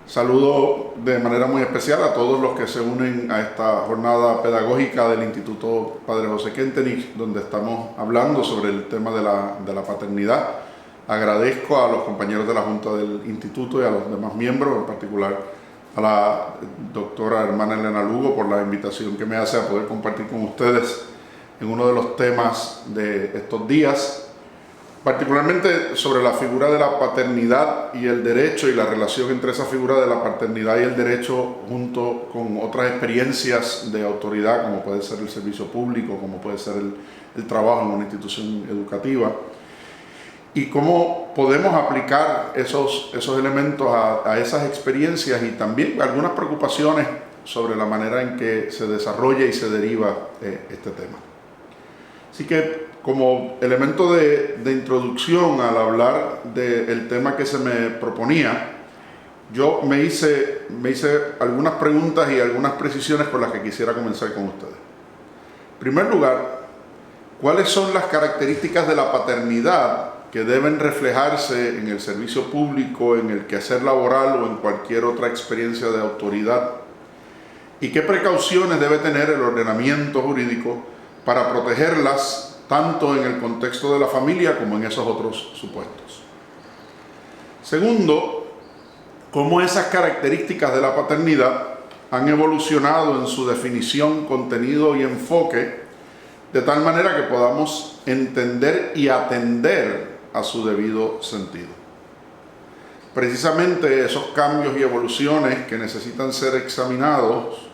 Saludo de manera muy especial a todos los que se unen a esta jornada pedagógica del Instituto Padre José Kentenich, donde estamos hablando sobre el tema de la paternidad. Agradezco a los compañeros de la Junta del Instituto y a los demás miembros, en particular a la doctora hermana Elena Lugo, por la invitación que me hace a poder compartir con ustedes en uno de los temas de estos días, particularmente sobre la figura de la paternidad y el derecho y la relación entre esa figura de la paternidad y el derecho junto con otras experiencias de autoridad, como puede ser el servicio público, como puede ser el trabajo en una institución educativa, y cómo podemos aplicar esos elementos a esas experiencias y también algunas preocupaciones sobre la manera en que se desarrolla y se deriva este tema. Así que, como elemento de introducción al hablar del tema que se me proponía, yo me hice algunas preguntas y algunas precisiones con las que quisiera comenzar con ustedes. En primer lugar, ¿cuáles son las características de la paternidad que deben reflejarse en el servicio público, en el quehacer laboral o en cualquier otra experiencia de autoridad? ¿Y qué precauciones debe tener el ordenamiento jurídico para protegerlas tanto en el contexto de la familia como en esos otros supuestos? Segundo, cómo esas características de la paternidad han evolucionado en su definición, contenido y enfoque, de tal manera que podamos entender y atender a su debido sentido. Precisamente esos cambios y evoluciones que necesitan ser examinados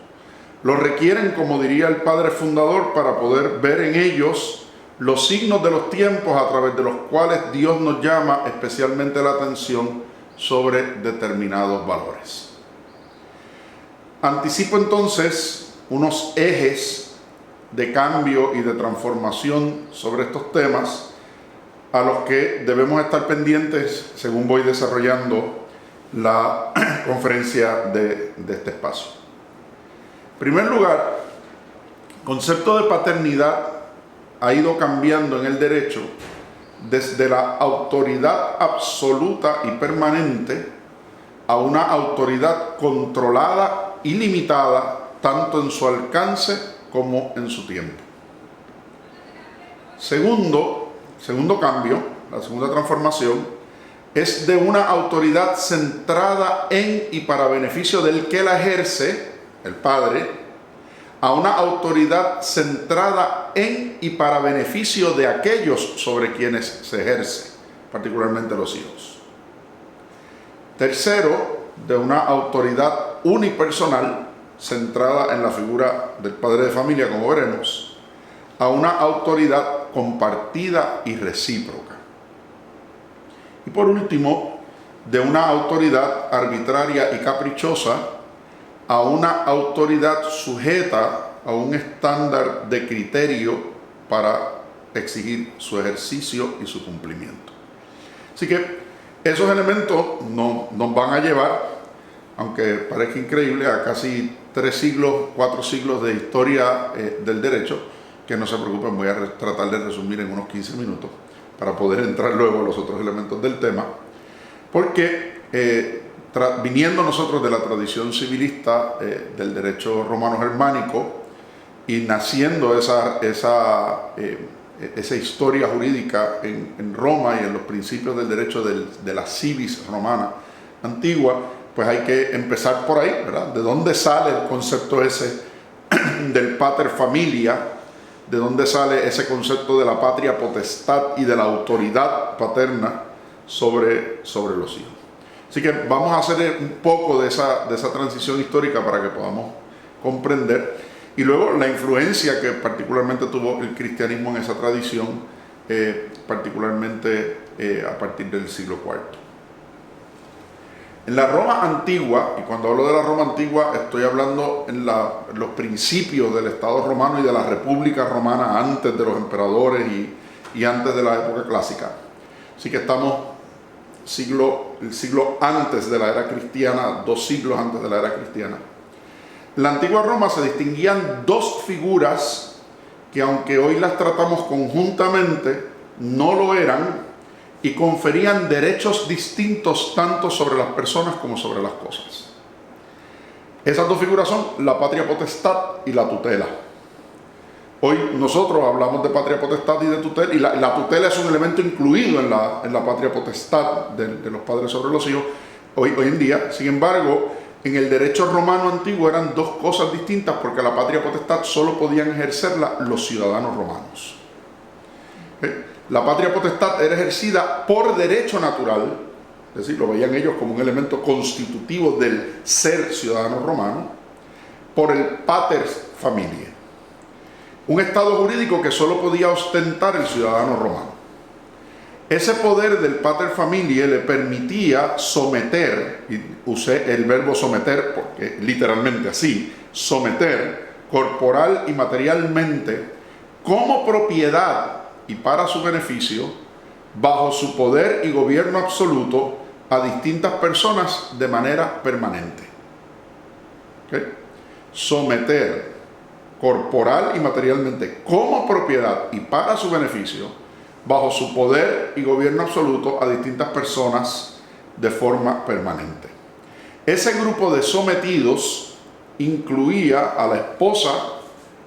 lo requieren, como diría el padre fundador, para poder ver en ellos los signos de los tiempos a través de los cuales Dios nos llama especialmente la atención sobre determinados valores. Anticipo entonces unos ejes de cambio y de transformación sobre estos temas a los que debemos estar pendientes según voy desarrollando la conferencia de este espacio. En primer lugar, el concepto de paternidad ha ido cambiando en el derecho desde la autoridad absoluta y permanente a una autoridad controlada y limitada tanto en su alcance como en su tiempo. Segundo cambio, la segunda transformación, es de una autoridad centrada en y para beneficio del que la ejerce, el padre, a una autoridad centrada en y para beneficio de aquellos sobre quienes se ejerce, particularmente los hijos. Tercero, de una autoridad unipersonal, centrada en la figura del padre de familia, como veremos, a una autoridad compartida y recíproca. Y por último, de una autoridad arbitraria y caprichosa a una autoridad sujeta a un estándar de criterio para exigir su ejercicio y su cumplimiento. Así que esos elementos nos van a llevar, aunque parezca increíble, a casi 4 siglos de historia del derecho, que no se preocupen, voy a tratar de resumir en unos 15 minutos para poder entrar luego a los otros elementos del tema, porque viniendo nosotros de la tradición civilista del derecho romano germánico y naciendo esa historia jurídica en Roma y en los principios del derecho de la civis romana antigua, pues hay que empezar por ahí, ¿verdad? ¿De dónde sale el concepto ese del pater familia? ¿De dónde sale ese concepto de la patria potestad y de la autoridad paterna sobre los hijos? Así que vamos a hacer un poco de esa transición histórica para que podamos comprender, y luego la influencia que particularmente tuvo el cristianismo en esa tradición, particularmente a partir del siglo IV. En la Roma antigua, y cuando hablo de la Roma antigua estoy hablando en los principios del Estado romano y de la República Romana antes de los emperadores y antes de la época clásica. Así que estamos el siglo antes de la era cristiana, 2 siglos antes de la era cristiana. En la antigua Roma se distinguían 2 figuras que, aunque hoy las tratamos conjuntamente, no lo eran y conferían derechos distintos tanto sobre las personas como sobre las cosas. Esas dos figuras son la patria potestad y la tutela. Hoy nosotros hablamos de patria potestad y de tutela, y la tutela es un elemento incluido en la patria potestad de los padres sobre los hijos hoy en día. Sin embargo, en el derecho romano antiguo eran dos cosas distintas, porque la patria potestad solo podían ejercerla los ciudadanos romanos. La patria potestad era ejercida por derecho natural, es decir, lo veían ellos como un elemento constitutivo del ser ciudadano romano, por el pater familiae, un estado jurídico que solo podía ostentar el ciudadano romano. Ese poder del pater familiae le permitía someter, y usé el verbo someter porque literalmente así, someter corporal y materialmente como propiedad y para su beneficio, bajo su poder y gobierno absoluto, a distintas personas de manera permanente. ¿Okay? Someter corporal y materialmente como propiedad y para su beneficio, bajo su poder y gobierno absoluto, a distintas personas de forma permanente. Ese grupo de sometidos incluía a la esposa,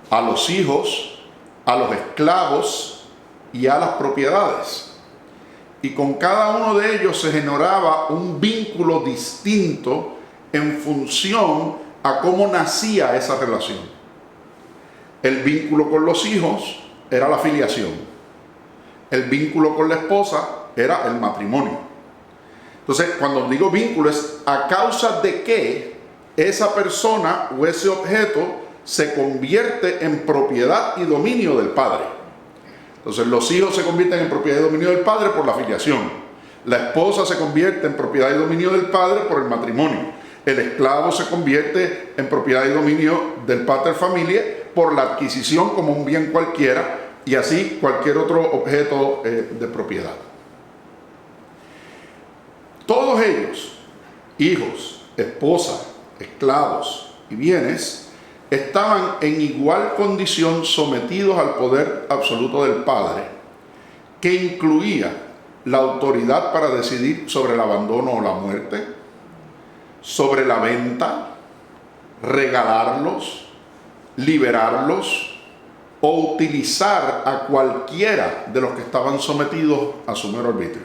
a los hijos, a los esclavos y a las propiedades. Y con cada uno de ellos se generaba un vínculo distinto en función a cómo nacía esa relación. El vínculo con los hijos era la filiación. El vínculo con la esposa era el matrimonio. Entonces, cuando digo vínculo, es a causa de que esa persona o ese objeto se convierte en propiedad y dominio del padre. Entonces, los hijos se convierten en propiedad y dominio del padre por la filiación. La esposa se convierte en propiedad y dominio del padre por el matrimonio. El esclavo se convierte en propiedad y dominio del pater familiae por la adquisición como un bien cualquiera, y así cualquier otro objeto de propiedad. Todos ellos, hijos, esposa, esclavos y bienes, estaban en igual condición sometidos al poder absoluto del Padre, que incluía la autoridad para decidir sobre el abandono o la muerte, sobre la venta, regalarlos, liberarlos o utilizar a cualquiera de los que estaban sometidos a su mero arbitrio.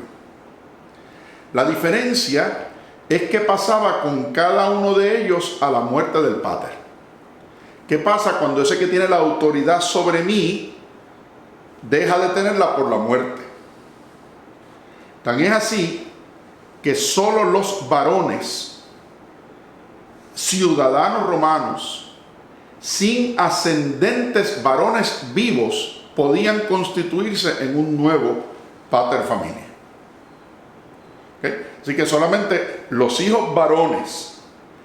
La diferencia es qué pasaba con cada uno de ellos a la muerte del pater. ¿Qué pasa cuando ese que tiene la autoridad sobre mí deja de tenerla por la muerte? Tan es así que solo los varones, ciudadanos romanos, sin ascendentes varones vivos, podían constituirse en un nuevo pater familiae. ¿Okay? Así que solamente los hijos varones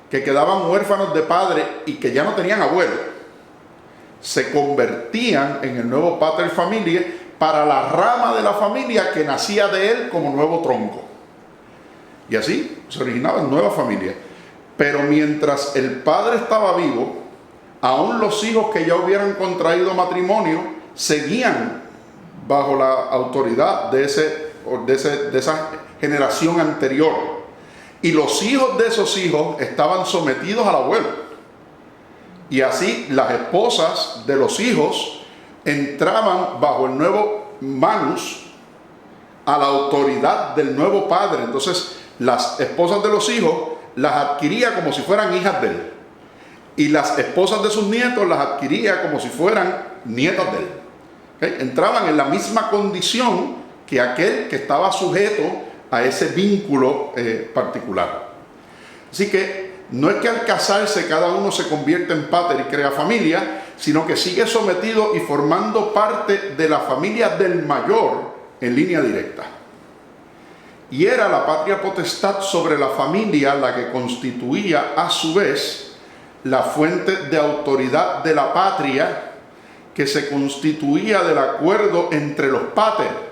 que quedaban huérfanos de padre y que ya no tenían abuelo, se convertían en el nuevo pater familiae para la rama de la familia que nacía de él como nuevo tronco. Y así se originaban nuevas familias. Pero mientras el padre estaba vivo, aún los hijos que ya hubieran contraído matrimonio seguían bajo la autoridad de esa generación anterior. Y los hijos de esos hijos estaban sometidos al abuelo. Y así las esposas de los hijos entraban bajo el nuevo manus a la autoridad del nuevo padre. Entonces las esposas de los hijos las adquiría como si fueran hijas de él. Y las esposas de sus nietos las adquiría como si fueran nietas de él. ¿Okay? Entraban en la misma condición que aquel que estaba sujeto a ese vínculo particular. Así que no es que al casarse cada uno se convierta en pater y crea familia, sino que sigue sometido y formando parte de la familia del mayor en línea directa. Y era la patria potestad sobre la familia la que constituía a su vez la fuente de autoridad de la patria, que se constituía del acuerdo entre los pater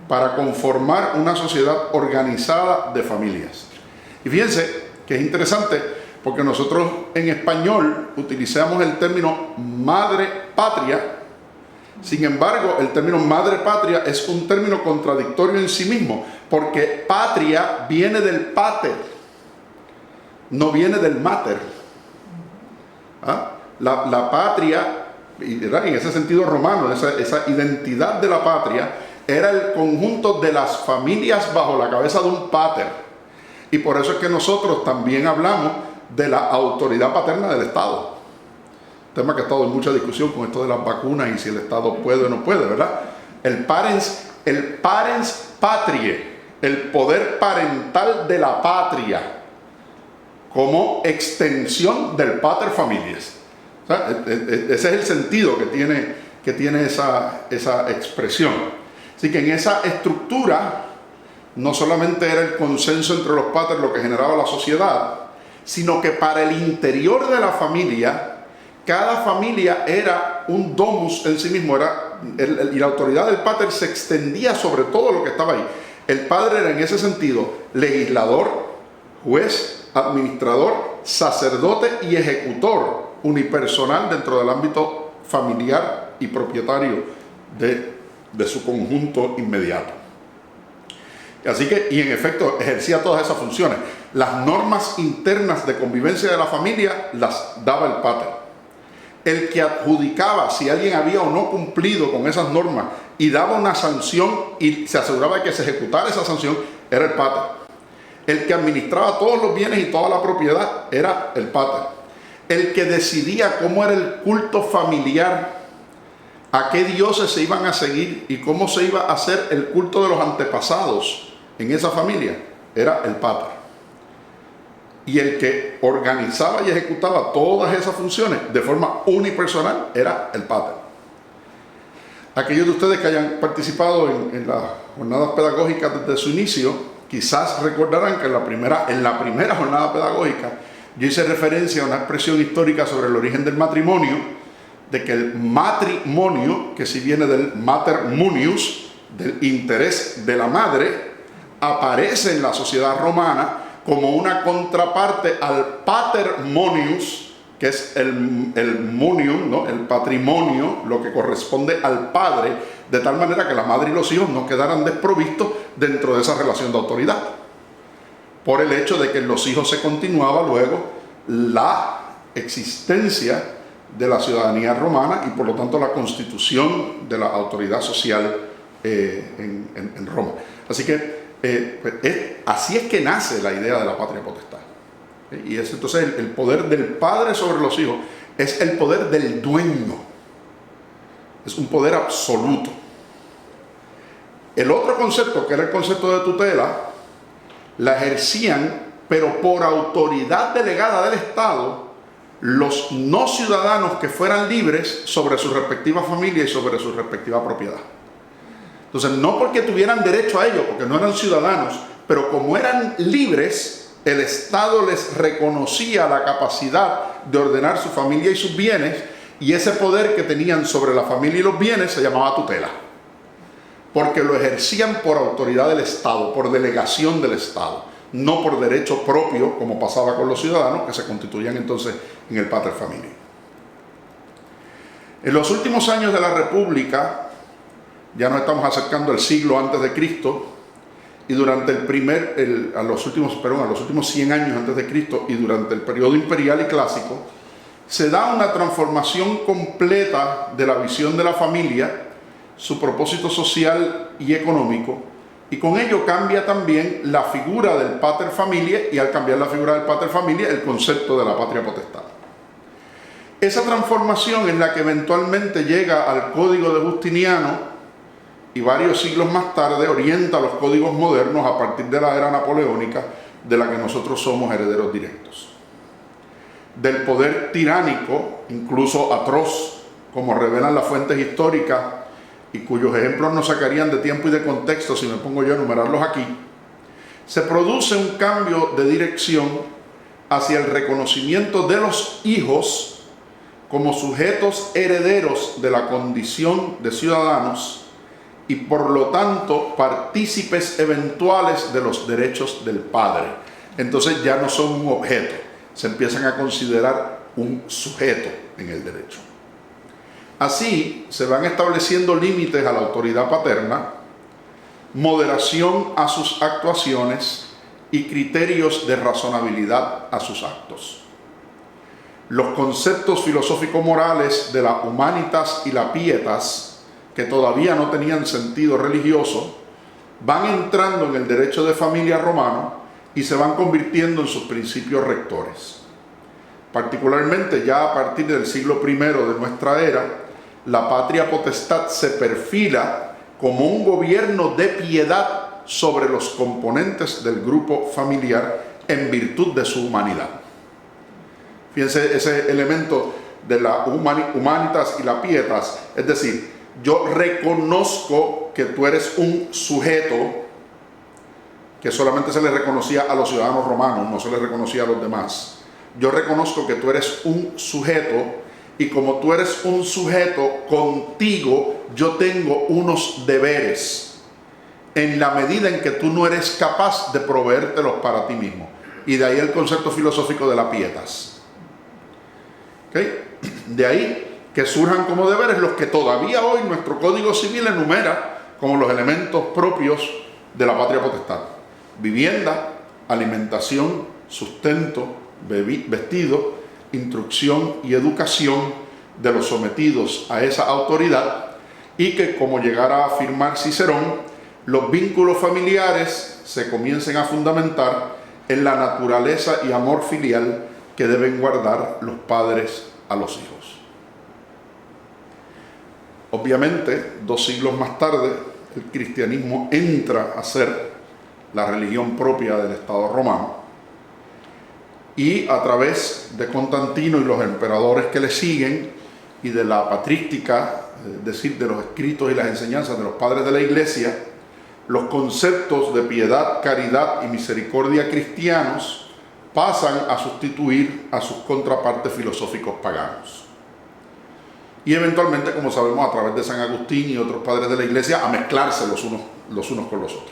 para conformar una sociedad organizada de familias. Y fíjense que es interesante porque nosotros en español utilizamos el término madre patria Sin embargo, el término madre patria es un término contradictorio en sí mismo, porque patria viene del pater, no viene del mater. ¿Ah? La patria, ¿verdad?, en ese sentido romano, esa identidad de la patria, era el conjunto de las familias bajo la cabeza de un pater. Y por eso es que nosotros también hablamos de la autoridad paterna del Estado. Tema que ha estado en mucha discusión con esto de las vacunas y si el Estado puede o no puede, ¿verdad? El parens patriae, el poder parental de la patria, como extensión del pater familias. O sea, ese es el sentido que tiene esa expresión. Así que en esa estructura no solamente era el consenso entre los patres lo que generaba la sociedad, sino que para el interior de la familia, cada familia era un domus en sí mismo, y la autoridad del pater se extendía sobre todo lo que estaba ahí. El padre era en ese sentido legislador, juez, administrador, sacerdote y ejecutor unipersonal dentro del ámbito familiar y propietario de su conjunto inmediato. Así que, y en efecto, ejercía todas esas funciones. Las normas internas de convivencia de la familia las daba el pater. El que adjudicaba si alguien había o no cumplido con esas normas y daba una sanción y se aseguraba de que se ejecutara esa sanción era el pater. El que administraba todos los bienes y toda la propiedad era el pater. El que decidía cómo era el culto familiar, a qué dioses se iban a seguir y cómo se iba a hacer el culto de los antepasados en esa familia, era el pater. Y el que organizaba y ejecutaba todas esas funciones de forma unipersonal era el pater. Aquellos de ustedes que hayan participado en las jornadas pedagógicas desde su inicio, quizás recordarán que en la primera jornada pedagógica yo hice referencia a una expresión histórica sobre el origen del matrimonio, de que el matrimonio, que si viene del mater munius, del interés de la madre, aparece en la sociedad romana como una contraparte al patrimonius, que es el munium, ¿no?, el patrimonio, lo que corresponde al padre, de tal manera que la madre y los hijos no quedaran desprovistos dentro de esa relación de autoridad, por el hecho de que en los hijos se continuaba luego la existencia de la ciudadanía romana y por lo tanto la constitución de la autoridad social en Roma. Así que así es que nace la idea de la patria potestad. Y es entonces el poder del padre sobre los hijos es el poder del dueño, es un poder absoluto. El otro concepto, que era el concepto de tutela, la ejercían, pero por autoridad delegada del Estado, los no ciudadanos que fueran libres sobre su respectiva familia y sobre su respectiva propiedad. Entonces, no porque tuvieran derecho a ello, porque no eran ciudadanos, pero como eran libres, el Estado les reconocía la capacidad de ordenar su familia y sus bienes, y ese poder que tenían sobre la familia y los bienes se llamaba tutela, porque lo ejercían por autoridad del Estado, por delegación del Estado, no por derecho propio, como pasaba con los ciudadanos, que se constituían entonces en el pater familiae. En los últimos años de la República, ya nos estamos acercando al siglo antes de Cristo, y durante a los últimos 100 años antes de Cristo y durante el periodo imperial y clásico, se da una transformación completa de la visión de la familia, su propósito social y económico, y con ello cambia también la figura del pater familiae, y al cambiar la figura del pater familiae, el concepto de la patria potestad. Esa transformación es la que eventualmente llega al Código de Justiniano, y varios siglos más tarde orienta los códigos modernos a partir de la era napoleónica, de la que nosotros somos herederos directos. Del poder tiránico, incluso atroz, como revelan las fuentes históricas, y cuyos ejemplos nos sacarían de tiempo y de contexto si me pongo yo a enumerarlos aquí, se produce un cambio de dirección hacia el reconocimiento de los hijos como sujetos herederos de la condición de ciudadanos y por lo tanto partícipes eventuales de los derechos del padre. Entonces ya no son un objeto, se empiezan a considerar un sujeto en el derecho. Así se van estableciendo límites a la autoridad paterna, moderación a sus actuaciones y criterios de razonabilidad a sus actos. Los conceptos filosófico-morales de la humanitas y la pietas, que todavía no tenían sentido religioso, van entrando en el derecho de familia romano y se van convirtiendo en sus principios rectores. Particularmente ya a partir del siglo I de nuestra era, la patria potestad se perfila como un gobierno de piedad sobre los componentes del grupo familiar en virtud de su humanidad. Fíjense ese elemento de la humanitas y la pietas, es decir, yo reconozco que tú eres un sujeto que solamente se le reconocía a los ciudadanos romanos, no se le reconocía a los demás. Yo reconozco que tú eres un sujeto y como tú eres un sujeto, contigo yo tengo unos deberes en la medida en que tú no eres capaz de proveértelos para ti mismo. Y de ahí el concepto filosófico de la pietas. ¿Okay? De ahí que surjan como deberes los que todavía hoy nuestro Código Civil enumera como los elementos propios de la patria potestad: vivienda, alimentación, sustento, vestido, instrucción y educación de los sometidos a esa autoridad, y que, como llegara a afirmar Cicerón, los vínculos familiares se comiencen a fundamentar en la naturaleza y amor filial que deben guardar los padres a los hijos. Obviamente, 2 siglos más tarde, el cristianismo entra a ser la religión propia del Estado romano, y a través de Constantino y los emperadores que le siguen y de la patrística, es decir, de los escritos y las enseñanzas de los padres de la Iglesia, los conceptos de piedad, caridad y misericordia cristianos pasan a sustituir a sus contrapartes filosóficos paganos. Y eventualmente, como sabemos, a través de San Agustín y otros padres de la Iglesia, a mezclarse los unos con los otros.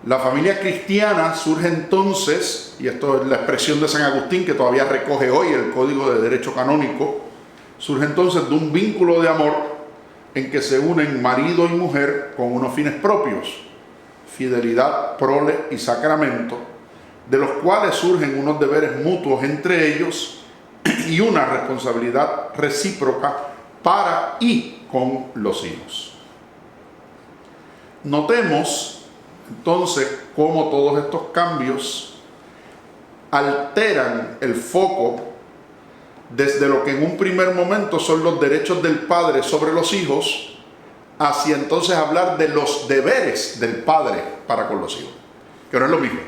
La familia cristiana surge entonces, y esto es la expresión de San Agustín que todavía recoge hoy el Código de Derecho Canónico, surge entonces de un vínculo de amor en que se unen marido y mujer con unos fines propios: fidelidad, prole y sacramento, de los cuales surgen unos deberes mutuos entre ellos y una responsabilidad recíproca para y con los hijos. Notemos entonces cómo todos estos cambios alteran el foco desde lo que en un primer momento son los derechos del padre sobre los hijos, hacia entonces hablar de los deberes del padre para con los hijos, que no es lo mismo.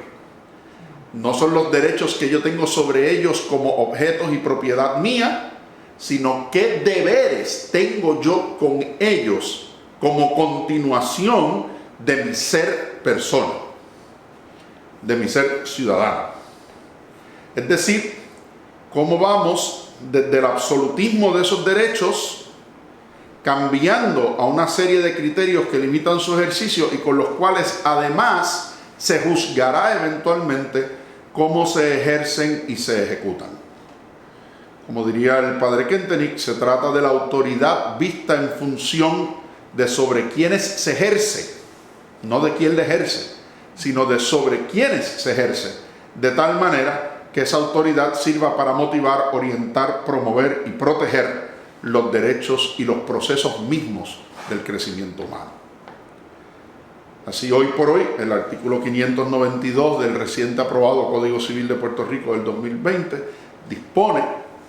No son los derechos que yo tengo sobre ellos como objetos y propiedad mía, sino qué deberes tengo yo con ellos como continuación de mi ser persona, de mi ser ciudadano. Es decir, cómo vamos desde el absolutismo de esos derechos, cambiando a una serie de criterios que limitan su ejercicio y con los cuales además se juzgará eventualmente cómo se ejercen y se ejecutan. Como diría el padre Kentenich, se trata de la autoridad vista en función de sobre quienes se ejerce, no de quién le ejerce, sino de sobre quienes se ejerce, de tal manera que esa autoridad sirva para motivar, orientar, promover y proteger los derechos y los procesos mismos del crecimiento humano. Así, hoy por hoy, el artículo 592 del reciente aprobado Código Civil de Puerto Rico del 2020 dispone,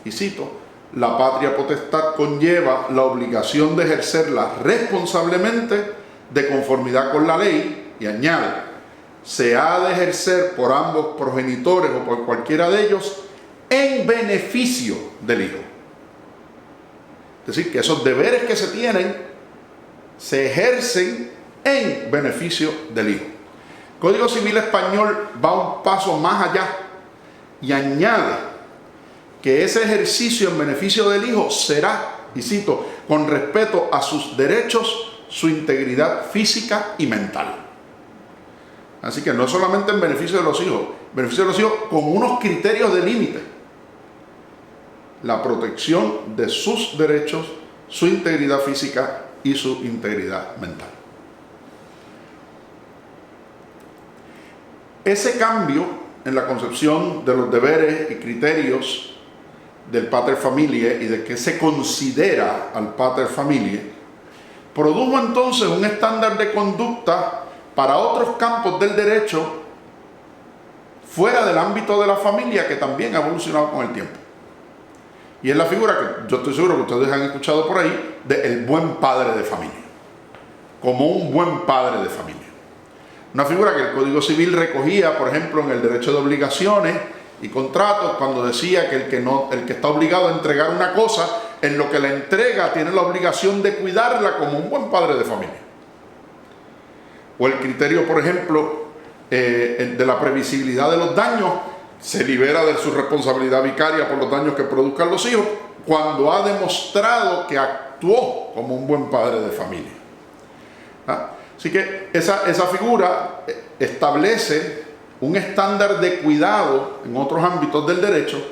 y cito: la patria potestad conlleva la obligación de ejercerla responsablemente de conformidad con la ley, y añade: se ha de ejercer por ambos progenitores o por cualquiera de ellos en beneficio del hijo. Es decir, que esos deberes que se tienen se ejercen en beneficio del hijo. El Código Civil español va un paso más allá y añade que ese ejercicio en beneficio del hijo será, y cito, con respeto a sus derechos, su integridad física y mental. Así que no solamente en beneficio de los hijos, beneficio de los hijos con unos criterios de límite. la protección de sus derechos, su integridad física y su integridad mental. Ese cambio en la concepción de los deberes y criterios del pater familiae y de qué se considera al pater familiae, produjo entonces un estándar de conducta para otros campos del derecho fuera del ámbito de la familia que también ha evolucionado con el tiempo. Y es la figura que yo estoy seguro que ustedes han escuchado por ahí, de el buen padre de familia, como un buen padre de familia. Una figura que el Código Civil recogía, por ejemplo, en el derecho de obligaciones y contratos, cuando decía que el que está obligado a entregar una cosa, en lo que la entrega tiene la obligación de cuidarla como un buen padre de familia. O el criterio, por ejemplo, de la previsibilidad de los daños, se libera de su responsabilidad vicaria por los daños que produzcan los hijos, cuando ha demostrado que actuó como un buen padre de familia. Así que esa figura establece un estándar de cuidado en otros ámbitos del derecho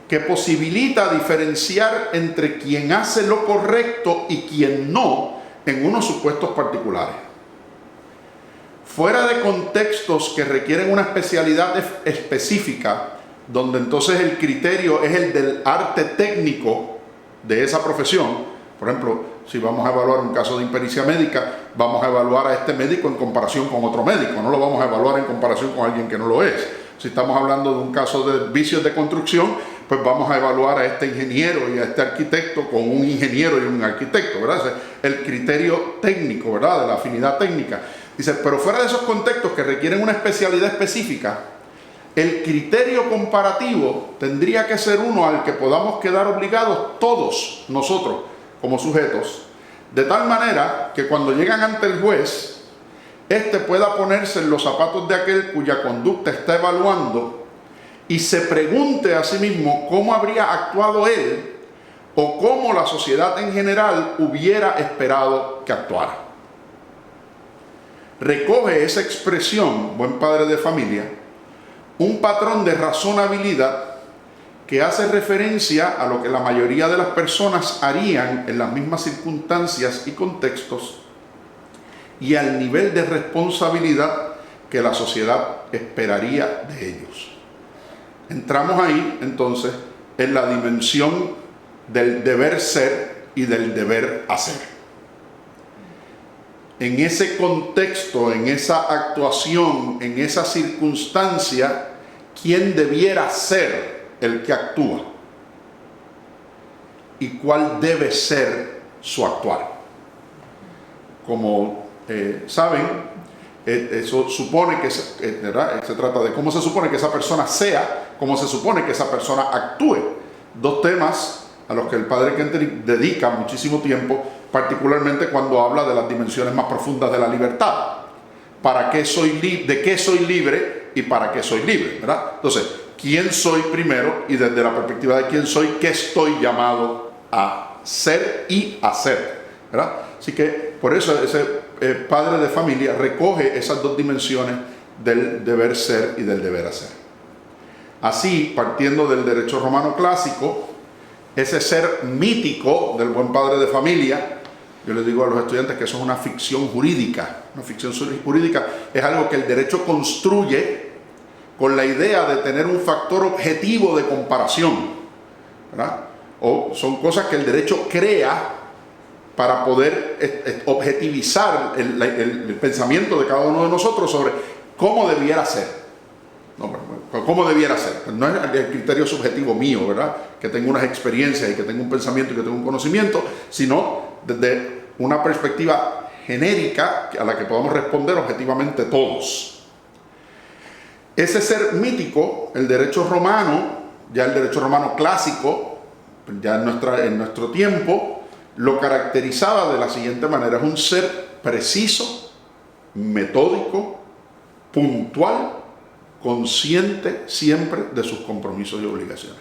que posibilita diferenciar entre quien hace lo correcto y quien no en unos supuestos particulares. Fuera de contextos que requieren una especialidad específica, donde entonces el criterio es el del arte técnico de esa profesión. Por ejemplo, si vamos a evaluar un caso de impericia médica, vamos a evaluar a este médico en comparación con otro médico, no lo vamos a evaluar en comparación con alguien que no lo es. Si estamos hablando de un caso de vicios de construcción, pues vamos a evaluar a este ingeniero y a este arquitecto con un ingeniero y un arquitecto, ¿verdad? Ese es el criterio técnico, ¿verdad? De la afinidad técnica. Dice, pero fuera de esos contextos que requieren una especialidad específica, el criterio comparativo tendría que ser uno al que podamos quedar obligados todos nosotros como sujetos, de tal manera que cuando llegan ante el juez, éste pueda ponerse en los zapatos de aquel cuya conducta está evaluando y se pregunte a sí mismo cómo habría actuado él o cómo la sociedad en general hubiera esperado que actuara. Recoge esa expresión, buen padre de familia, un patrón de razonabilidad que hace referencia a lo que la mayoría de las personas harían en las mismas circunstancias y contextos y al nivel de responsabilidad que la sociedad esperaría de ellos. Entramos ahí entonces en la dimensión del deber ser y del deber hacer. En ese contexto, en esa actuación, en esa circunstancia, ¿quién debiera ser el que actúa? ¿Y cuál debe ser su actuar? Como saben, eso supone que ¿verdad? Se trata de cómo se supone que esa persona sea, cómo se supone que esa persona actúe. Dos temas a los que el padre Kentenich dedica muchísimo tiempo, particularmente cuando habla de las dimensiones más profundas de la libertad. ¿Para qué de qué soy libre y para qué soy libre? ¿Verdad? Entonces, ¿quién soy primero? Y desde la perspectiva de quién soy, ¿qué estoy llamado a ser y hacer? ¿Verdad? Así que por eso ese padre de familia recoge esas dos dimensiones del deber ser y del deber hacer. Así, partiendo del derecho romano clásico, ese ser mítico del buen padre de familia, yo les digo a los estudiantes que eso es una ficción jurídica. Una ficción jurídica es algo que el derecho construye con la idea de tener un factor objetivo de comparación, ¿verdad? O son cosas que el derecho crea para poder objetivizar el pensamiento de cada uno de nosotros sobre cómo debiera ser. No, ¿cómo debiera ser? No es el criterio subjetivo mío, ¿verdad? Que tengo unas experiencias y que tengo un pensamiento y que tengo un conocimiento, sino desde una perspectiva genérica a la que podamos responder objetivamente todos. Ese ser mítico, el derecho romano, ya el derecho romano clásico, ya en nuestro tiempo, lo caracterizaba de la siguiente manera: es un ser preciso, metódico, puntual, consciente siempre de sus compromisos y obligaciones.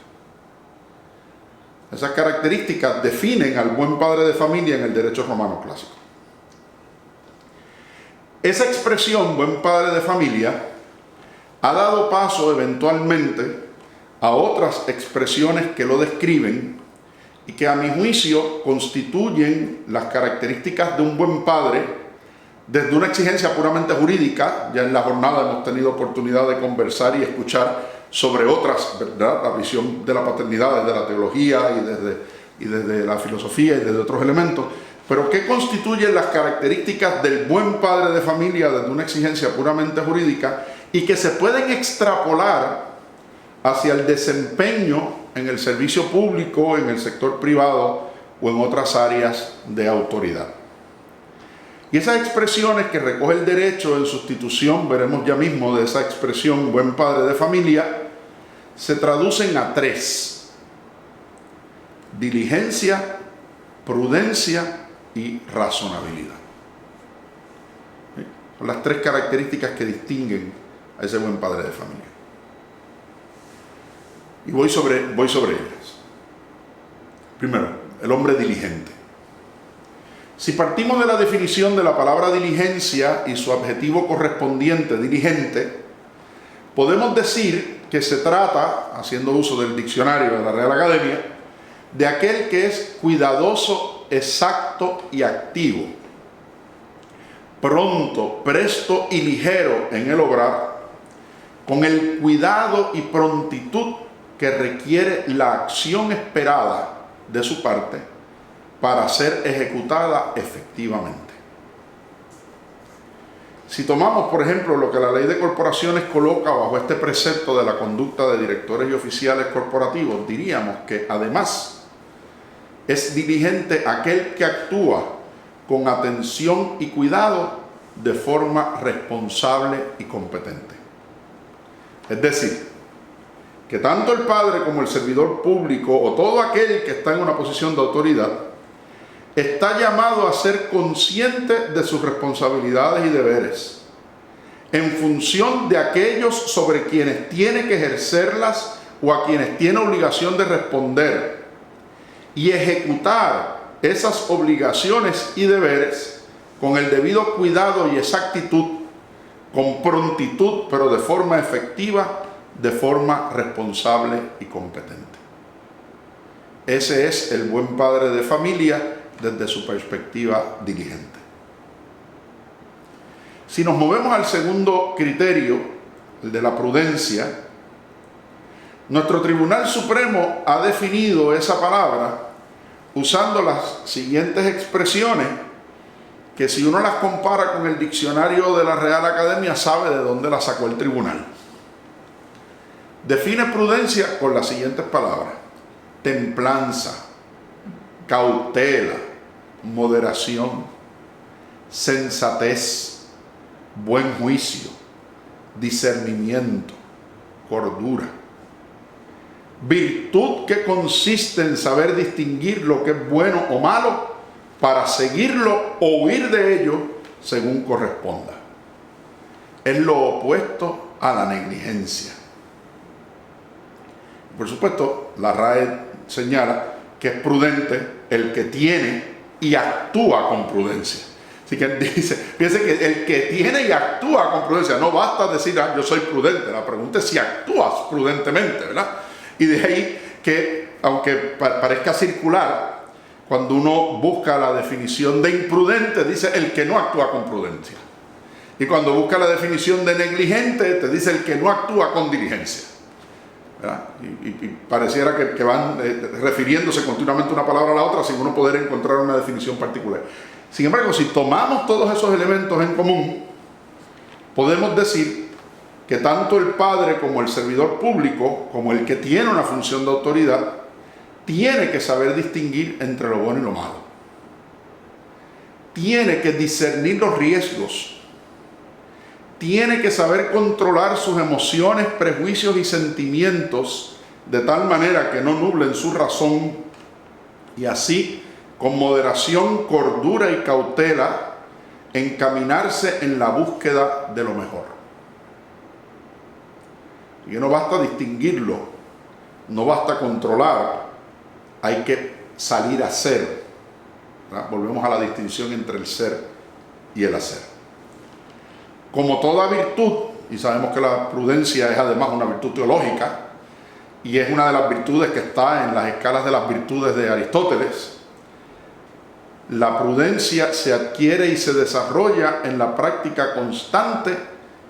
Esas características definen al buen padre de familia en el derecho romano clásico. Esa expresión, buen padre de familia, ha dado paso eventualmente a otras expresiones que lo describen y que a mi juicio constituyen las características de un buen padre desde una exigencia puramente jurídica. Ya en la jornada hemos tenido oportunidad de conversar y escuchar sobre otras, ¿verdad?, la visión de la paternidad desde la teología y desde la filosofía y desde otros elementos. Pero ¿qué constituyen las características del buen padre de familia desde una exigencia puramente jurídica y que se pueden extrapolar hacia el desempeño en el servicio público, en el sector privado o en otras áreas de autoridad? Y esas expresiones que recoge el derecho en sustitución, veremos ya mismo de esa expresión buen padre de familia, se traducen a tres: diligencia, prudencia y razonabilidad. ¿Sí? Son las tres características que distinguen a ese buen padre de familia. Y voy sobre ellas. Primero, el hombre diligente. Si partimos de la definición de la palabra diligencia y su adjetivo correspondiente, diligente, podemos decir que se trata, haciendo uso del diccionario de la Real Academia, de aquel que es cuidadoso, exacto y activo, pronto, presto y ligero en el obrar, con el cuidado y prontitud que requiere la acción esperada de su parte para ser ejecutada efectivamente. Si tomamos, por ejemplo, lo que la Ley de Corporaciones coloca bajo este precepto de la conducta de directores y oficiales corporativos, diríamos que además es diligente aquel que actúa con atención y cuidado de forma responsable y competente. Es decir, que tanto el padre como el servidor público o todo aquel que está en una posición de autoridad está llamado a ser consciente de sus responsabilidades y deberes en función de aquellos sobre quienes tiene que ejercerlas o a quienes tiene obligación de responder, y ejecutar esas obligaciones y deberes con el debido cuidado y exactitud, con prontitud, pero de forma efectiva, de forma responsable y competente. Ese es el buen padre de familia desde su perspectiva diligente. Si nos movemos al segundo criterio, el de la prudencia, nuestro Tribunal Supremo ha definido esa palabra usando las siguientes expresiones que, si uno las compara con el diccionario de la Real Academia, sabe de dónde las sacó el tribunal. Define prudencia con las siguientes palabras: templanza, cautela, moderación, sensatez, buen juicio, discernimiento, cordura. Virtud que consiste en saber distinguir lo que es bueno o malo para seguirlo o huir de ello según corresponda. Es lo opuesto a la negligencia. Por supuesto, la RAE señala que es prudente el que tiene y actúa con prudencia. Así que dice, piense que el que tiene y actúa con prudencia, no basta decir, yo soy prudente. La pregunta es si actúas prudentemente, ¿verdad? Y de ahí que, aunque parezca circular, cuando uno busca la definición de imprudente, dice el que no actúa con prudencia. Y cuando busca la definición de negligente, te dice el que no actúa con diligencia. Y pareciera que van refiriéndose continuamente una palabra a la otra sin uno poder encontrar una definición particular. Sin embargo, si tomamos todos esos elementos en común, podemos decir que tanto el padre como el servidor público, como el que tiene una función de autoridad, tiene que saber distinguir entre lo bueno y lo malo. Tiene que discernir los riesgos. Tiene que saber controlar sus emociones, prejuicios y sentimientos de tal manera que no nublen su razón, y así, con moderación, cordura y cautela, encaminarse en la búsqueda de lo mejor. Y no basta distinguirlo, no basta controlar, hay que salir a ser. ¿Verdad? Volvemos a la distinción entre el ser y el hacer. Como toda virtud, y sabemos que la prudencia es además una virtud teológica, y es una de las virtudes que está en las escalas de las virtudes de Aristóteles. La prudencia se adquiere y se desarrolla en la práctica constante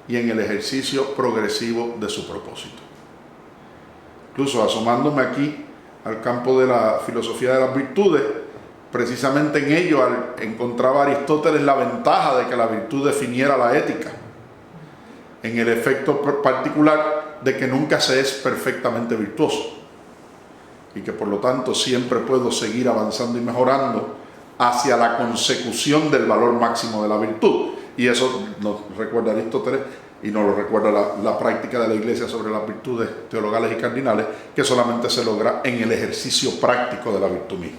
y en el ejercicio progresivo de su propósito. Incluso asomándome aquí al campo de la filosofía de las virtudes, precisamente en ello encontraba Aristóteles la ventaja de que la virtud definiera la ética, en el efecto particular de que nunca se es perfectamente virtuoso y que por lo tanto siempre puedo seguir avanzando y mejorando hacia la consecución del valor máximo de la virtud. Y eso nos recuerda Aristóteles y nos lo recuerda la práctica de la Iglesia sobre las virtudes teologales y cardinales, que solamente se logra en el ejercicio práctico de la virtud misma.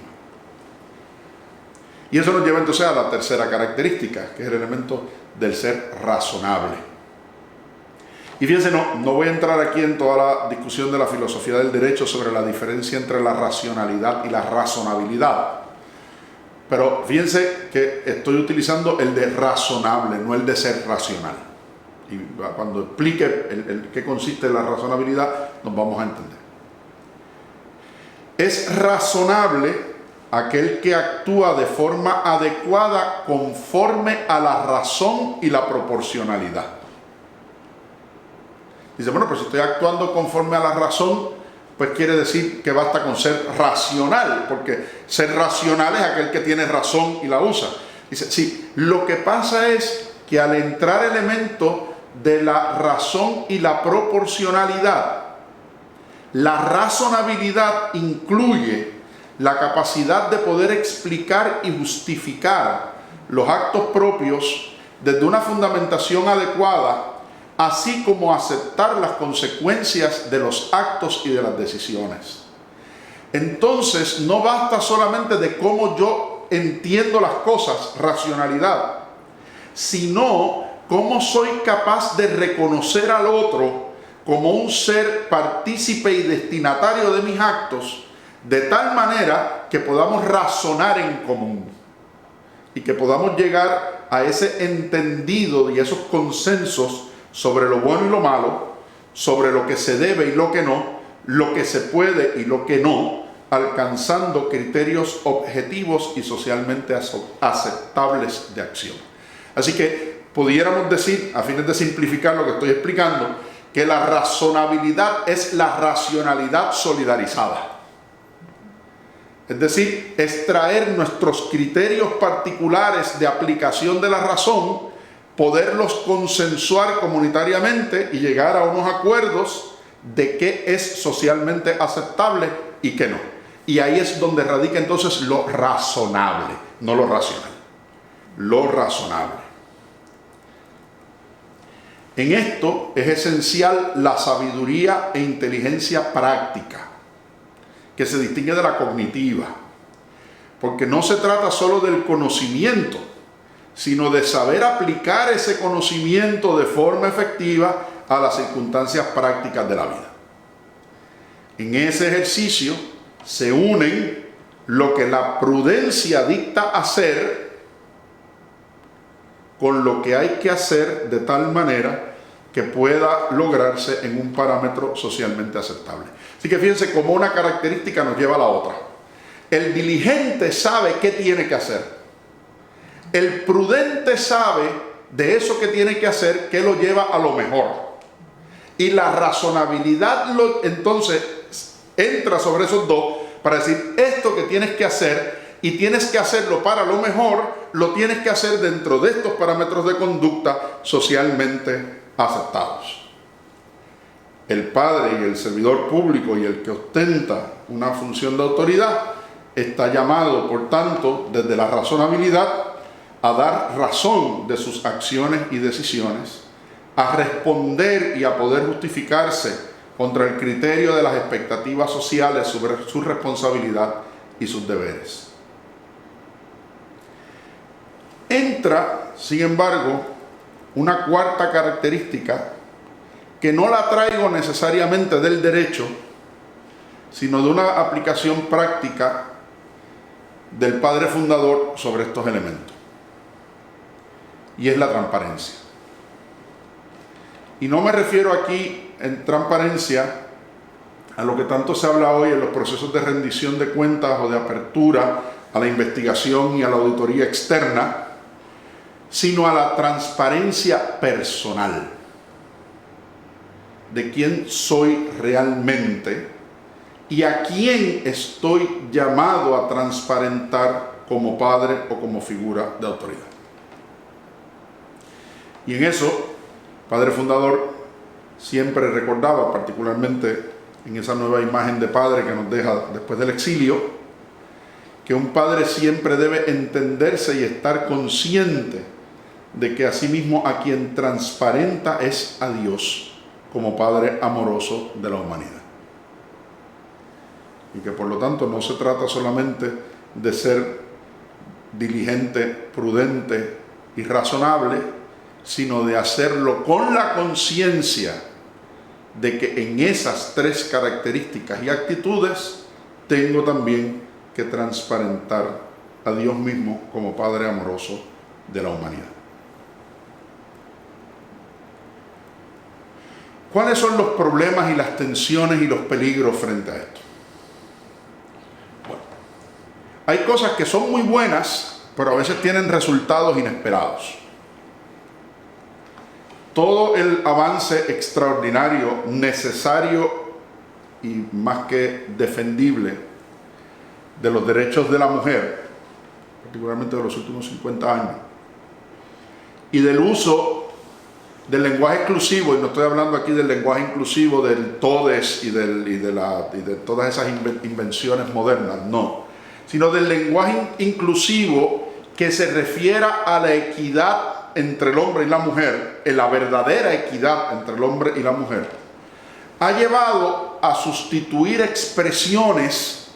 Y eso nos lleva entonces a la tercera característica, que es el elemento del ser razonable. Y fíjense, no voy a entrar aquí en toda la discusión de la filosofía del derecho sobre la diferencia entre la racionalidad y la razonabilidad. Pero fíjense que estoy utilizando el de razonable, no el de ser racional. Y cuando explique qué consiste la razonabilidad, nos vamos a entender. Es razonable aquel que actúa de forma adecuada conforme a la razón y la proporcionalidad. Dice, bueno, pues si estoy actuando conforme a la razón, pues quiere decir que basta con ser racional, porque ser racional es aquel que tiene razón y la usa. Dice, sí, lo que pasa es que al entrar elemento de la razón y la proporcionalidad, la razonabilidad incluye la capacidad de poder explicar y justificar los actos propios desde una fundamentación adecuada, así como aceptar las consecuencias de los actos y de las decisiones. Entonces, no basta solamente de cómo yo entiendo las cosas, racionalidad, sino cómo soy capaz de reconocer al otro como un ser partícipe y destinatario de mis actos, de tal manera que podamos razonar en común y que podamos llegar a ese entendido y esos consensos sobre lo bueno y lo malo, sobre lo que se debe y lo que no, lo que se puede y lo que no, alcanzando criterios objetivos y socialmente aceptables de acción. Así que pudiéramos decir, a fines de simplificar lo que estoy explicando, que la razonabilidad es la racionalidad solidarizada. Es decir, extraer nuestros criterios particulares de aplicación de la razón, poderlos consensuar comunitariamente y llegar a unos acuerdos de qué es socialmente aceptable y qué no. Y ahí es donde radica entonces lo razonable, no lo racional. Lo razonable. En esto es esencial la sabiduría e inteligencia práctica, que se distingue de la cognitiva, porque no se trata solo del conocimiento, sino de saber aplicar ese conocimiento de forma efectiva a las circunstancias prácticas de la vida. En ese ejercicio se unen lo que la prudencia dicta hacer con lo que hay que hacer de tal manera que pueda lograrse en un parámetro socialmente aceptable. Así que fíjense cómo una característica nos lleva a la otra. El diligente sabe qué tiene que hacer. El prudente sabe de eso que tiene que hacer, que lo lleva a lo mejor. Y la razonabilidad entonces entra sobre esos dos para decir, esto que tienes que hacer y tienes que hacerlo para lo mejor, lo tienes que hacer dentro de estos parámetros de conducta socialmente aceptados. El padre y el servidor público y el que ostenta una función de autoridad está llamado, por tanto, desde la razonabilidad, a dar razón de sus acciones y decisiones, a responder y a poder justificarse contra el criterio de las expectativas sociales sobre su responsabilidad y sus deberes. Entra, sin embargo, una cuarta característica que no la traigo necesariamente del derecho, sino de una aplicación práctica del padre fundador sobre estos elementos. Y es la transparencia. Y no me refiero aquí en transparencia a lo que tanto se habla hoy en los procesos de rendición de cuentas o de apertura a la investigación y a la auditoría externa, sino a la transparencia personal de quién soy realmente y a quién estoy llamado a transparentar como padre o como figura de autoridad. Y en eso, Padre Fundador siempre recordaba, particularmente en esa nueva imagen de padre que nos deja después del exilio, que un padre siempre debe entenderse y estar consciente de que asimismo a quien transparenta es a Dios como Padre amoroso de la humanidad. Y que por lo tanto no se trata solamente de ser diligente, prudente y razonable, sino de hacerlo con la conciencia de que en esas tres características y actitudes tengo también que transparentar a Dios mismo como Padre amoroso de la humanidad. ¿Cuáles son los problemas y las tensiones y los peligros frente a esto? Bueno, hay cosas que son muy buenas, pero a veces tienen resultados inesperados. Todo el avance extraordinario, necesario y más que defendible de los derechos de la mujer, particularmente de los últimos 50 años, y del uso del lenguaje inclusivo, y no estoy hablando aquí del lenguaje inclusivo del todes y de todas esas invenciones modernas, no, sino del lenguaje inclusivo que se refiera a la equidad entre el hombre y la mujer, en la verdadera equidad entre el hombre y la mujer, ha llevado a sustituir expresiones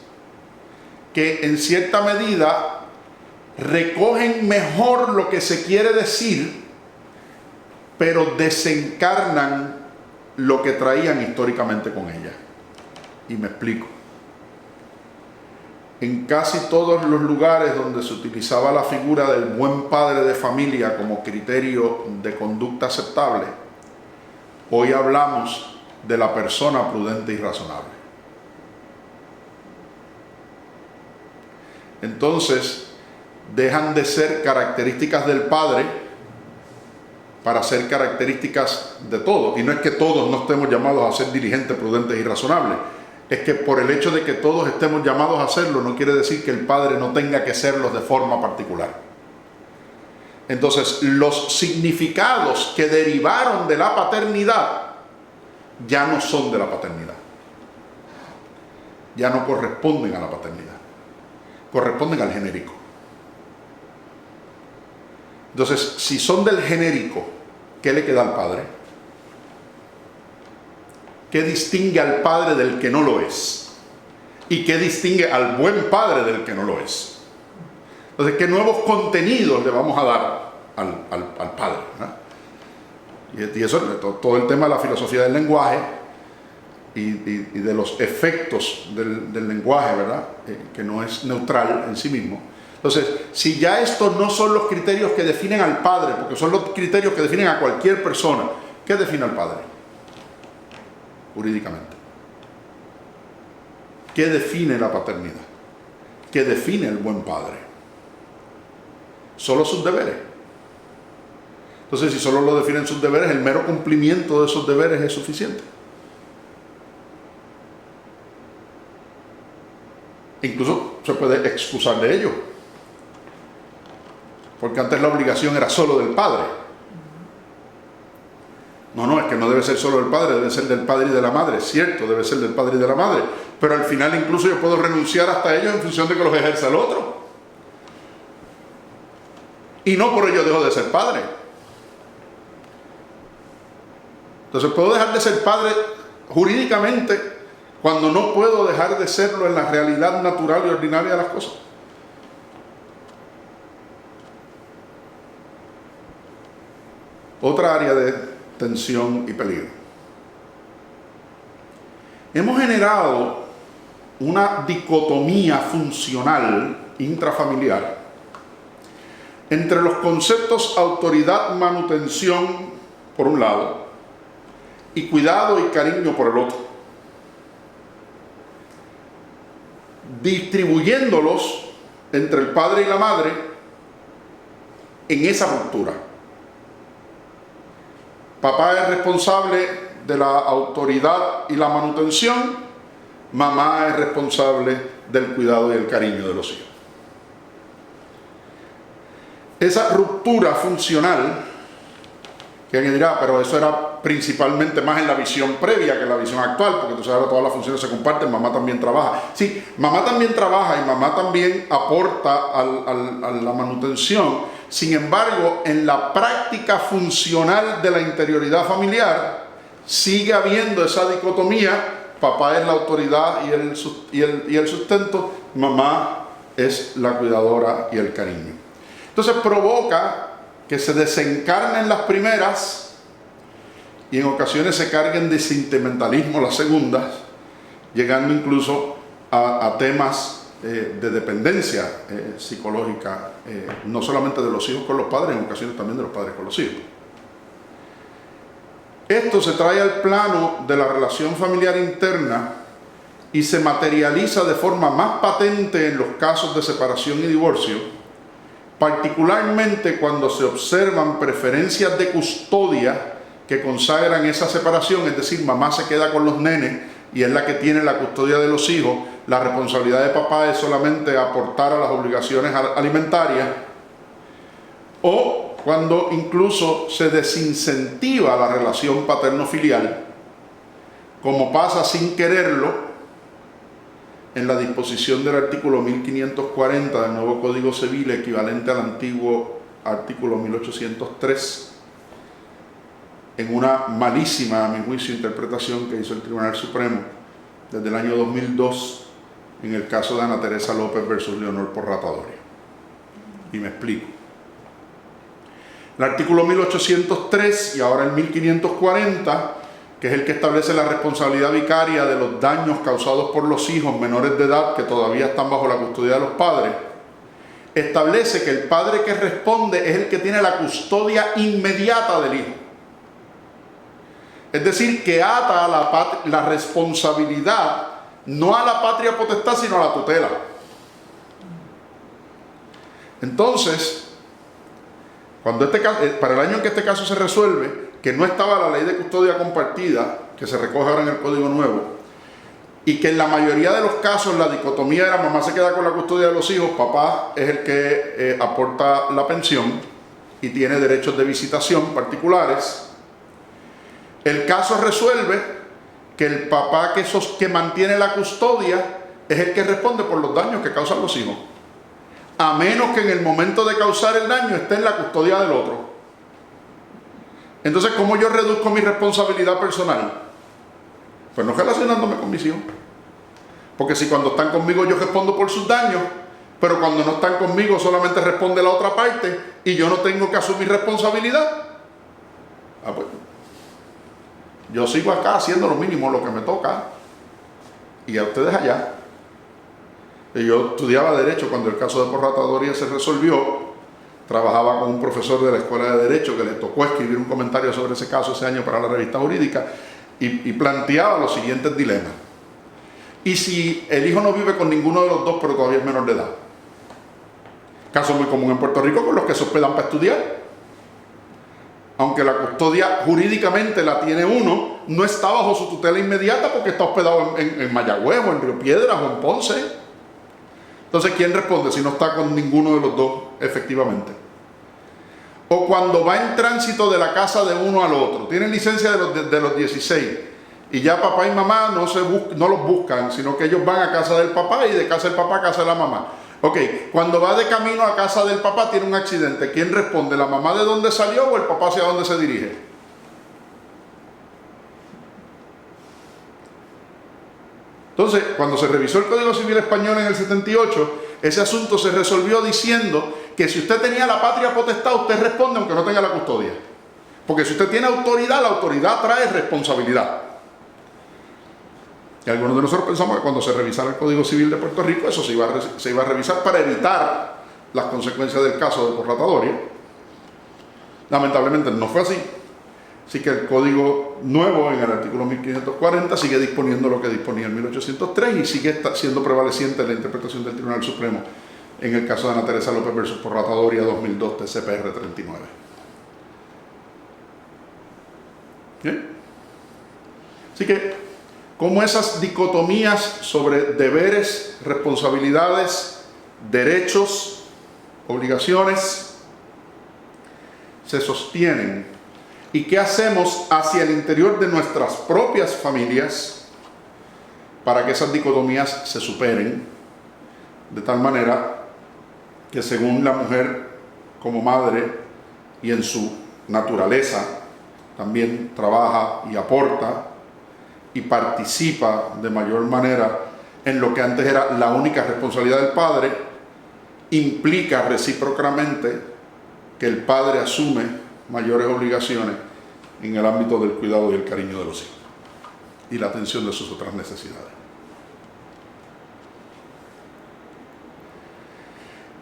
que en cierta medida recogen mejor lo que se quiere decir, pero desencarnan lo que traían históricamente con ella. Y me explico. En casi todos los lugares donde se utilizaba la figura del buen padre de familia como criterio de conducta aceptable, hoy hablamos de la persona prudente y razonable. Entonces, dejan de ser características del padre para ser características de todos. Y no es que todos no estemos llamados a ser diligentes, prudentes y razonables. Es que por el hecho de que todos estemos llamados a hacerlo, no quiere decir que el padre no tenga que serlo de forma particular. Entonces, los significados que derivaron de la paternidad ya no son de la paternidad. Ya no corresponden a la paternidad. Corresponden al genérico. Entonces, si son del genérico, ¿qué le queda al padre? ¿Qué distingue al padre del que no lo es? ¿Y qué distingue al buen padre del que no lo es? Entonces, ¿qué nuevos contenidos le vamos a dar al padre? Y eso, todo el tema de la filosofía del lenguaje y de los efectos del lenguaje, ¿verdad? Que no es neutral en sí mismo. Entonces, si ya estos no son los criterios que definen al padre, porque son los criterios que definen a cualquier persona, ¿qué define al padre? Jurídicamente. ¿Qué define la paternidad? ¿Qué define el buen padre? Solo sus deberes. Entonces, si solo lo definen sus deberes, el mero cumplimiento de esos deberes es suficiente. Incluso se puede excusar de ello, porque antes la obligación era solo del padre. No, es que no debe ser solo del padre, debe ser del padre y de la madre. Cierto, debe ser del padre y de la madre, pero al final incluso yo puedo renunciar hasta ellos en función de que los ejerza el otro. Y no por ello dejo de ser padre. Entonces puedo dejar de ser padre jurídicamente cuando no puedo dejar de serlo en la realidad natural y ordinaria de las cosas. Otra área de tensión y peligro. Hemos generado una dicotomía funcional intrafamiliar entre los conceptos autoridad, manutención por un lado y cuidado y cariño por el otro. distribuyéndolos entre el padre y la madre en esa ruptura. Papá es responsable de la autoridad y la manutención, mamá es responsable del cuidado y el cariño de los hijos. Esa ruptura funcional, que alguien dirá, pero eso era principalmente más en la visión previa que en la visión actual, porque tú sabes, ahora todas las funciones se comparten, mamá también trabaja. Sí, mamá también trabaja y mamá también aporta a la manutención. Sin embargo, en la práctica funcional de la interioridad familiar, sigue habiendo esa dicotomía: papá es la autoridad y el sustento, mamá es la cuidadora y el cariño. Entonces provoca que se desencarnen las primeras y en ocasiones se carguen de sentimentalismo las segundas, llegando incluso a temas de dependencia psicológica, no solamente de los hijos con los padres, en ocasiones también de los padres con los hijos. Esto se trae al plano de la relación familiar interna y se materializa de forma más patente en los casos de separación y divorcio, particularmente cuando se observan preferencias de custodia que consagran esa separación, es decir, mamá se queda con los nenes y es la que tiene la custodia de los hijos, la responsabilidad de papá es solamente aportar a las obligaciones alimentarias, o cuando incluso se desincentiva la relación paterno-filial, como pasa sin quererlo en la disposición del artículo 1540 del nuevo Código Civil, equivalente al antiguo artículo 1803, en una malísima, a mi juicio, interpretación que hizo el Tribunal Supremo desde el año 2002 en el caso de Ana Teresa López versus Leonor Porrata-Doria. Y me explico. El artículo 1803 y ahora el 1540, que es el que establece la responsabilidad vicaria de los daños causados por los hijos menores de edad que todavía están bajo la custodia de los padres, establece que el padre que responde es el que tiene la custodia inmediata del hijo. Es decir, que ata a la responsabilidad no a la patria potestad, sino a la tutela. Entonces, cuando para el año en que este caso se resuelve, que no estaba la ley de custodia compartida, que se recoge ahora en el Código Nuevo, y que en la mayoría de los casos la dicotomía era mamá se queda con la custodia de los hijos, papá es el que aporta la pensión y tiene derechos de visitación particulares, el caso resuelve que el papá que mantiene la custodia es el que responde por los daños que causan los hijos, a menos que en el momento de causar el daño esté en la custodia del otro. Entonces, ¿cómo yo reduzco mi responsabilidad personal? Pues no relacionándome con mis hijos. Porque si cuando están conmigo yo respondo por sus daños, pero cuando no están conmigo solamente responde la otra parte y yo no tengo que asumir responsabilidad, pues yo sigo acá haciendo lo mínimo, lo que me toca, y a ustedes allá. Y yo estudiaba Derecho cuando el caso de Porrata-Doria se resolvió. Trabajaba con un profesor de la Escuela de Derecho que le tocó escribir un comentario sobre ese caso ese año para la revista jurídica y planteaba los siguientes dilemas. ¿Y si el hijo no vive con ninguno de los dos pero todavía es menor de edad? Caso muy común en Puerto Rico con los que se hospedan para estudiar. Aunque la custodia jurídicamente la tiene uno, no está bajo su tutela inmediata porque está hospedado en Mayagüez o en Río Piedras o en Ponce. Entonces, ¿quién responde si no está con ninguno de los dos efectivamente? O cuando va en tránsito de la casa de uno al otro, tienen licencia de los 16 y ya papá y mamá no los buscan, sino que ellos van a casa del papá y de casa del papá a casa de la mamá. Ok, cuando va de camino a casa del papá tiene un accidente, ¿quién responde? ¿La mamá de dónde salió o el papá hacia dónde se dirige? Entonces, cuando se revisó el Código Civil Español en el 78, ese asunto se resolvió diciendo que si usted tenía la patria potestad, usted responde aunque no tenga la custodia. Porque si usted tiene autoridad, la autoridad trae responsabilidad. Y algunos de nosotros pensamos que cuando se revisara el Código Civil de Puerto Rico, eso se iba a revisar para evitar las consecuencias del caso de Porrata-Doria. Lamentablemente no fue así. Así que el Código Nuevo, en el artículo 1540, sigue disponiendo lo que disponía en 1803 y sigue siendo prevaleciente la interpretación del Tribunal Supremo en el caso de Ana Teresa López versus Porratadoria 2002 TCPR 39. ¿Bien? Así que, como esas dicotomías sobre deberes, responsabilidades, derechos, obligaciones, se sostienen. ¿Y qué hacemos hacia el interior de nuestras propias familias para que esas dicotomías se superen? De tal manera que según la mujer como madre y en su naturaleza también trabaja y aporta y participa de mayor manera en lo que antes era la única responsabilidad del padre, implica recíprocamente que el padre asume mayores obligaciones en el ámbito del cuidado y el cariño de los hijos y la atención de sus otras necesidades.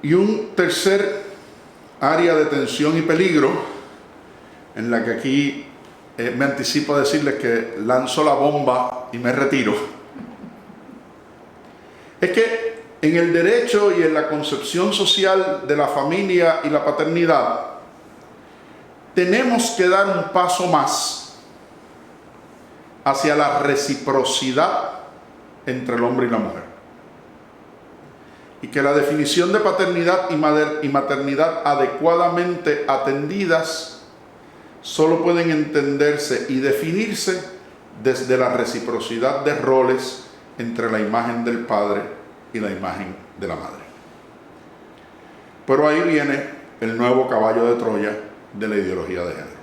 Y un tercer área de tensión y peligro, en la que aquí me anticipo a decirles que lanzo la bomba y me retiro, es que en el derecho y en la concepción social de la familia y la paternidad, tenemos que dar un paso más hacia la reciprocidad entre el hombre y la mujer. Y que la definición de paternidad y maternidad adecuadamente atendidas solo pueden entenderse y definirse desde la reciprocidad de roles entre la imagen del padre y la imagen de la madre. Pero ahí viene el nuevo caballo de Troya de la ideología de género,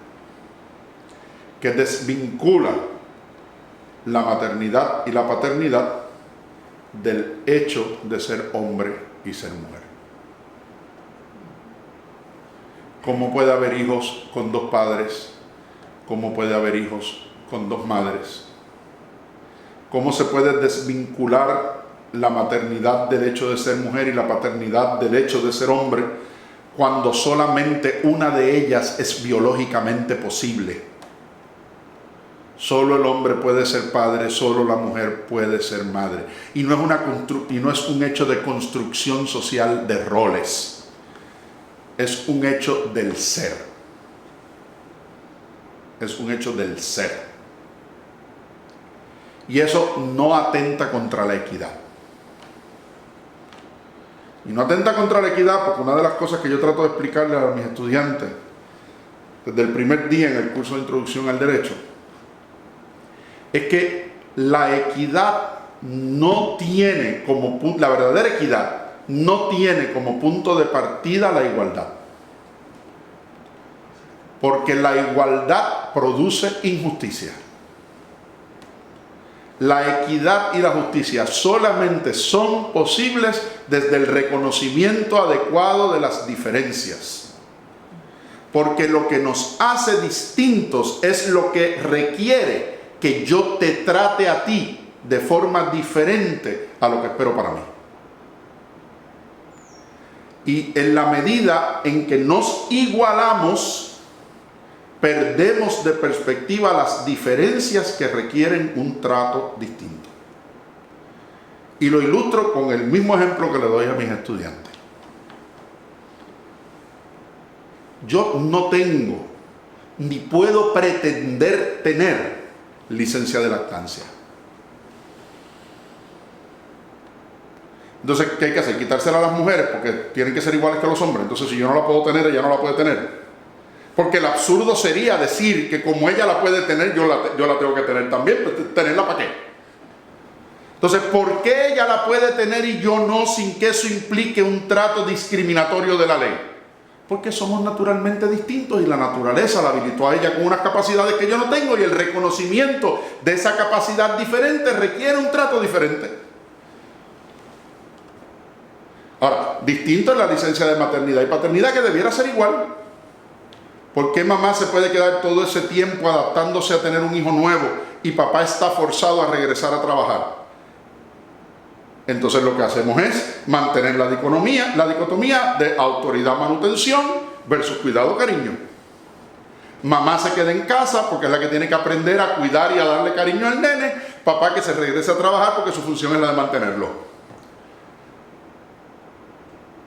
que desvincula la maternidad y la paternidad del hecho de ser hombre y ser mujer. ¿Cómo puede haber hijos con dos padres? ¿Cómo puede haber hijos con dos madres? ¿Cómo se puede desvincular la maternidad del hecho de ser mujer y la paternidad del hecho de ser hombre, cuando solamente una de ellas es biológicamente posible? Solo el hombre puede ser padre, solo la mujer puede ser madre. Y no es un hecho de construcción social de roles, es un hecho del ser. Es un hecho del ser. Y eso no atenta contra la equidad. Y no atenta contra la equidad porque una de las cosas que yo trato de explicarle a mis estudiantes desde el primer día en el curso de Introducción al Derecho es que la equidad no tiene como punto, la verdadera equidad no tiene como punto de partida la igualdad. Porque la igualdad produce injusticia. La equidad y la justicia solamente son posibles desde el reconocimiento adecuado de las diferencias. Porque lo que nos hace distintos es lo que requiere que yo te trate a ti de forma diferente a lo que espero para mí. Y en la medida en que nos igualamos, perdemos de perspectiva las diferencias que requieren un trato distinto. Y lo ilustro con el mismo ejemplo que le doy a mis estudiantes. Yo no tengo, ni puedo pretender tener licencia de lactancia. Entonces, ¿qué hay que hacer? Quitársela a las mujeres porque tienen que ser iguales que los hombres. Entonces, si yo no la puedo tener, ella no la puede tener. Porque el absurdo sería decir que como ella la puede tener, yo la tengo que tener también. ¿Tenerla para qué? Entonces, ¿por qué ella la puede tener y yo no, sin que eso implique un trato discriminatorio de la ley? Porque somos naturalmente distintos y la naturaleza la habilitó a ella con unas capacidades que yo no tengo, y el reconocimiento de esa capacidad diferente requiere un trato diferente. Ahora, distinto es la licencia de maternidad y paternidad, que debiera ser igual. ¿Por qué mamá se puede quedar todo ese tiempo adaptándose a tener un hijo nuevo y papá está forzado a regresar a trabajar? Entonces lo que hacemos es mantener la dicotomía de autoridad-manutención versus cuidado-cariño. Mamá se queda en casa porque es la que tiene que aprender a cuidar y a darle cariño al nene. Papá que se regrese a trabajar porque su función es la de mantenerlo.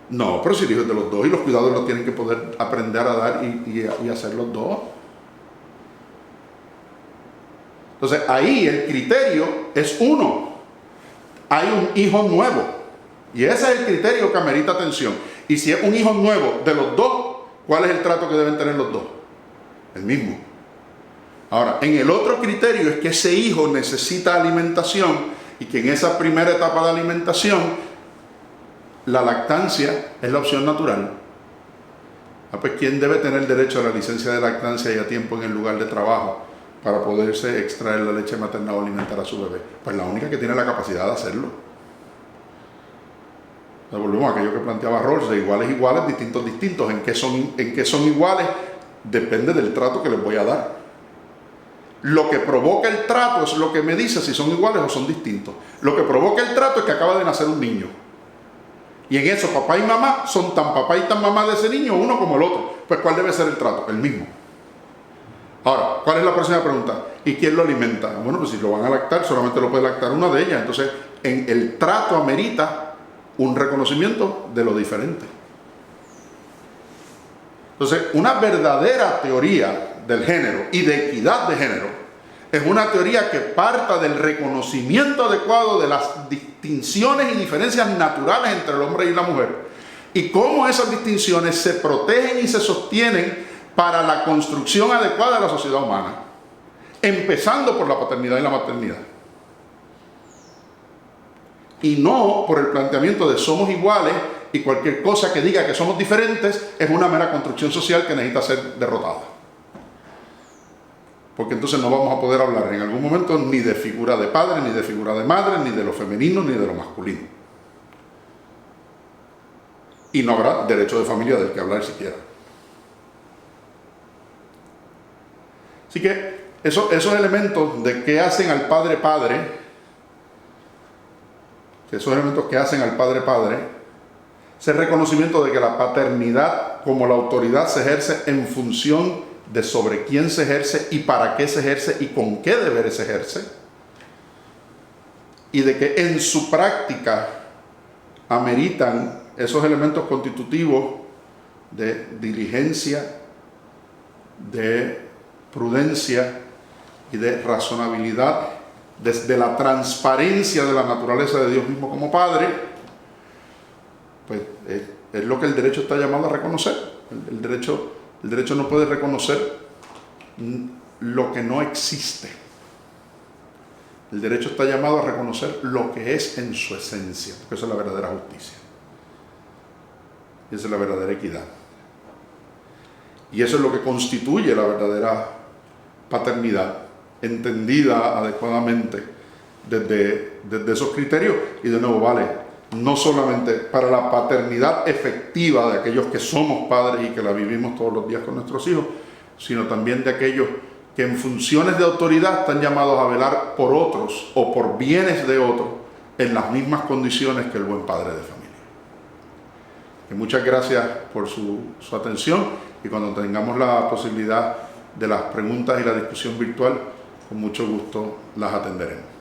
No, pero si el hijo es de los dos y los cuidados los tienen que poder aprender a dar y hacer los dos. Entonces ahí el criterio es uno. Hay un hijo nuevo. Y ese es el criterio que amerita atención. Y si es un hijo nuevo de los dos, ¿cuál es el trato que deben tener los dos? El mismo. Ahora, en el otro criterio es que ese hijo necesita alimentación y que en esa primera etapa de alimentación la lactancia es la opción natural. Pues ¿quién debe tener derecho a la licencia de lactancia y a tiempo en el lugar de trabajo para poderse extraer la leche materna o alimentar a su bebé? Pues la única que tiene la capacidad de hacerlo. Volvemos a aquello que planteaba Rawls, de iguales iguales, distintos distintos. ¿En qué son iguales? Depende del trato que les voy a dar. Lo que provoca el trato es lo que me dice si son iguales o son distintos. Lo que provoca el trato es que acaba de nacer un niño. Y en eso papá y mamá son tan papá y tan mamá de ese niño, uno como el otro. Pues ¿cuál debe ser el trato? El mismo. Ahora, ¿cuál es la próxima pregunta? ¿Y quién lo alimenta? Bueno, pues si lo van a lactar, solamente lo puede lactar una de ellas. Entonces, en el trato amerita un reconocimiento de lo diferente. Entonces, una verdadera teoría del género y de equidad de género es una teoría que parta del reconocimiento adecuado de las distinciones y diferencias naturales entre el hombre y la mujer y cómo esas distinciones se protegen y se sostienen para la construcción adecuada de la sociedad humana, empezando por la paternidad y la maternidad. Y no por el planteamiento de somos iguales y cualquier cosa que diga que somos diferentes es una mera construcción social que necesita ser derrotada. Porque entonces no vamos a poder hablar en algún momento ni de figura de padre, ni de figura de madre, ni de lo femenino, ni de lo masculino. Y no habrá derecho de familia del que hablar siquiera. Así que esos elementos de qué hacen al padre-padre, esos elementos que hacen al padre-padre, es el reconocimiento de que la paternidad como la autoridad se ejerce en función de sobre quién se ejerce y para qué se ejerce y con qué deberes se ejerce, y de que en su práctica ameritan esos elementos constitutivos de diligencia, de prudencia y de razonabilidad, desde la transparencia de la naturaleza de Dios mismo como Padre. Pues es lo que el derecho está llamado a reconocer. El derecho no puede reconocer lo que no existe. El derecho está llamado a reconocer lo que es en su esencia, porque esa es la verdadera justicia. Y esa es la verdadera equidad. Y eso es lo que constituye la verdadera paternidad, entendida adecuadamente desde esos criterios. Y de nuevo, vale, no solamente para la paternidad efectiva de aquellos que somos padres y que la vivimos todos los días con nuestros hijos, sino también de aquellos que en funciones de autoridad están llamados a velar por otros o por bienes de otros en las mismas condiciones que el buen padre de familia. Y muchas gracias por su atención, y cuando tengamos la posibilidad de las preguntas y la discusión virtual, con mucho gusto las atenderemos.